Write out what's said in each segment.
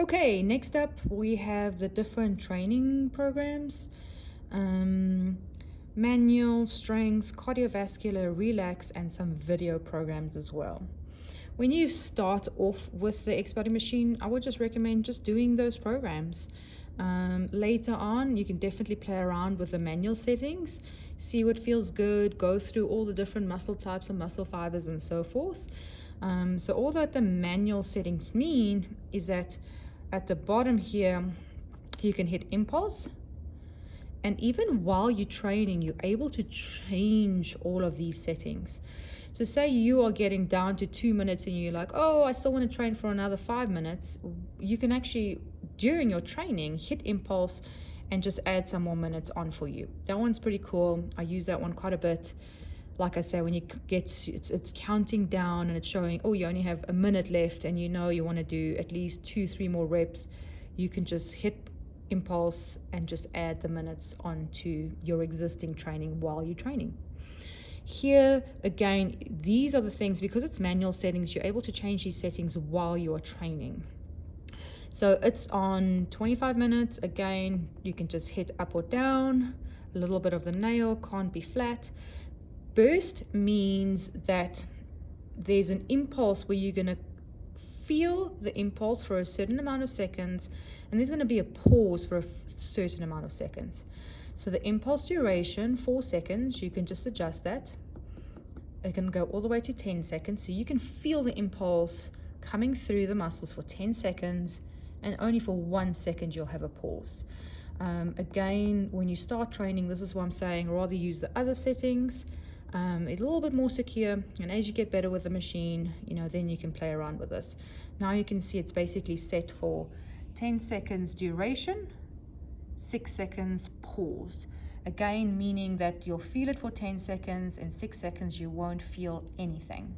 Okay, next up we have the different training programs. Manual, strength, cardiovascular, relax, and some video programs as well. When you start off with the X-Body machine, I would just recommend just doing those programs. Later on, you can definitely play around with the manual settings, see what feels good, go through all the different muscle types and muscle fibers and so forth. So all that the manual settings mean is that at the bottom here, you can hit impulse. And even while you're training, you're able to change all of these settings. So say you are getting down to 2 minutes and you're like, oh, I still want to train for another 5 minutes. You can actually, during your training, hit impulse and just add some more minutes on for you. That one's pretty cool. I use that one quite a bit. Like I say, when you get, it's counting down and it's showing, oh, you only have a minute left and you know you want to do at least 2-3 more reps, you can just hit impulse and just add the minutes onto your existing training while you're training. Here again, these are the things, because it's manual settings, you're able to change these settings while you are training. So it's on 25 minutes. Again, you can just hit up or down. A little bit of the nail, can't be flat. Burst means that there's an impulse where you're going to feel the impulse for a certain amount of seconds, and there's going to be a pause for a certain amount of seconds. So the impulse duration, 4 seconds, you can just adjust that. It can go all the way to 10 seconds, so you can feel the impulse coming through the muscles for 10 seconds, and only for 1 second you'll have a pause. Again, when you start training, this is what I'm saying, rather use the other settings. It's a little bit more secure, and as you get better with the machine, then you can play around with this. Now you can see it's basically set for 10 seconds duration, 6 seconds pause. Again, meaning that you'll feel it for 10 seconds, and 6 seconds you won't feel anything.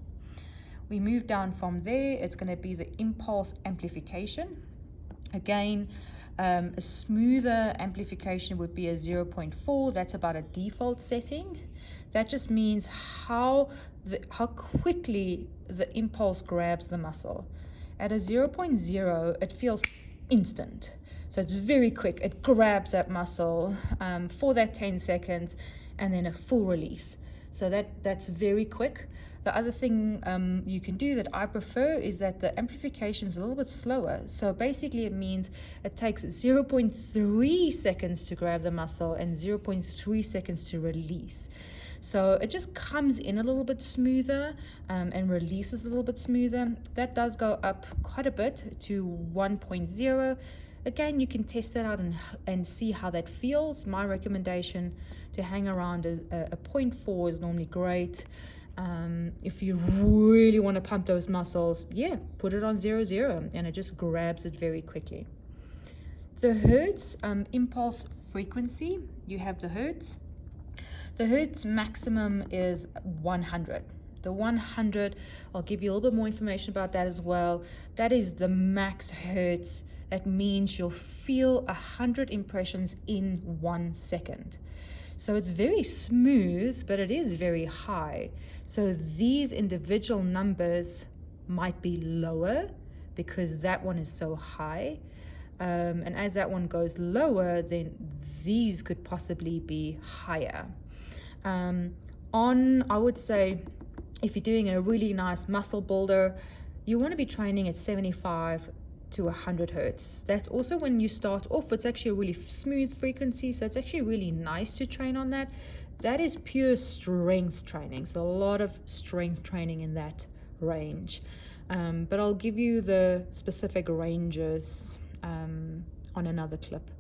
We move down from there, it's going to be the impulse amplification. Again, a smoother amplification would be a 0.4. That's about a default setting. That just means how quickly the impulse grabs the muscle. At a 0.0, it feels instant. So it's very quick. It grabs that muscle for that 10 seconds and then a full release. So that's very quick. The other thing you can do that I prefer is that the amplification is a little bit slower. So basically it means it takes 0.3 seconds to grab the muscle and 0.3 seconds to release. So it just comes in a little bit smoother and releases a little bit smoother. That does go up quite a bit to 1.0. Again, you can test that out and see how that feels. My recommendation to hang around a 0.4 is normally great. If you really want to pump those muscles, put it on 0.0 and it just grabs it very quickly. The hertz impulse frequency, you have the hertz. The hertz maximum is 100. The 100, I'll give you a little bit more information about that as well. That is the max hertz. That means you'll feel 100 impressions in 1 second. So it's very smooth, but it is very high. So these individual numbers might be lower because that one is so high. And as that one goes lower, then these could possibly be higher. I would say, if you're doing a really nice muscle builder, you want to be training at 75 to 100 hertz. That's also when you start off, it's actually a really smooth frequency, so it's actually really nice to train on that. That is pure strength training, so a lot of strength training in that range. But I'll give you the specific ranges on another clip.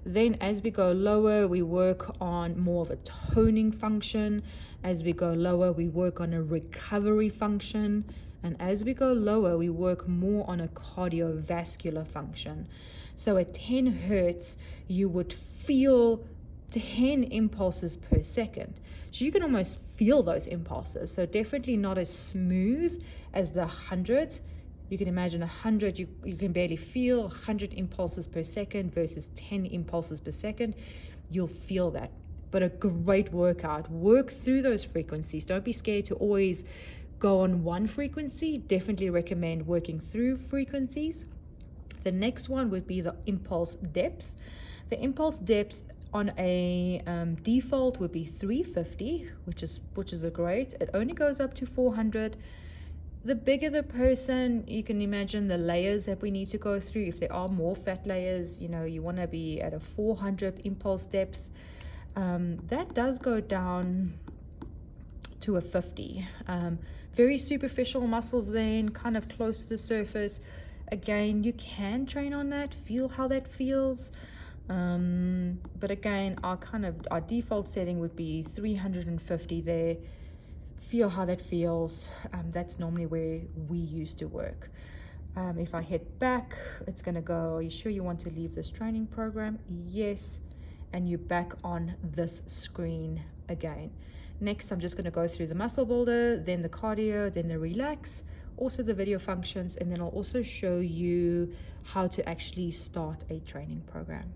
Then as we go lower, we work on more of a toning function. As we go lower, we work on a recovery function. And as we go lower, we work more on a cardiovascular function. So at 10 hertz, you would feel 10 impulses per second. So you can almost feel those impulses. So definitely not as smooth as the 100. You can imagine 100, you can barely feel 100 impulses per second versus 10 impulses per second. You'll feel that. But a great workout. Work through those frequencies. Don't be scared to always go on one frequency. Definitely recommend working through frequencies. The next one would be the impulse depth. The impulse depth on a default would be 350, which is a great. It only goes up to 400. The bigger the person, you can imagine the layers that we need to go through. If there are more fat layers, you want to be at a 400 impulse depth. That does go down to a 50. Very superficial muscles then, kind of close to the surface. Again, you can train on that, feel how that feels. But again, our default setting would be 350 there. Feel how that feels. That's normally where we used to work. If I hit back, it's going to go, are you sure you want to leave this training program? Yes. And you're back on this screen again. Next, I'm just going to go through the muscle builder, then the cardio, then the relax, also the video functions, and then I'll also show you how to actually start a training program.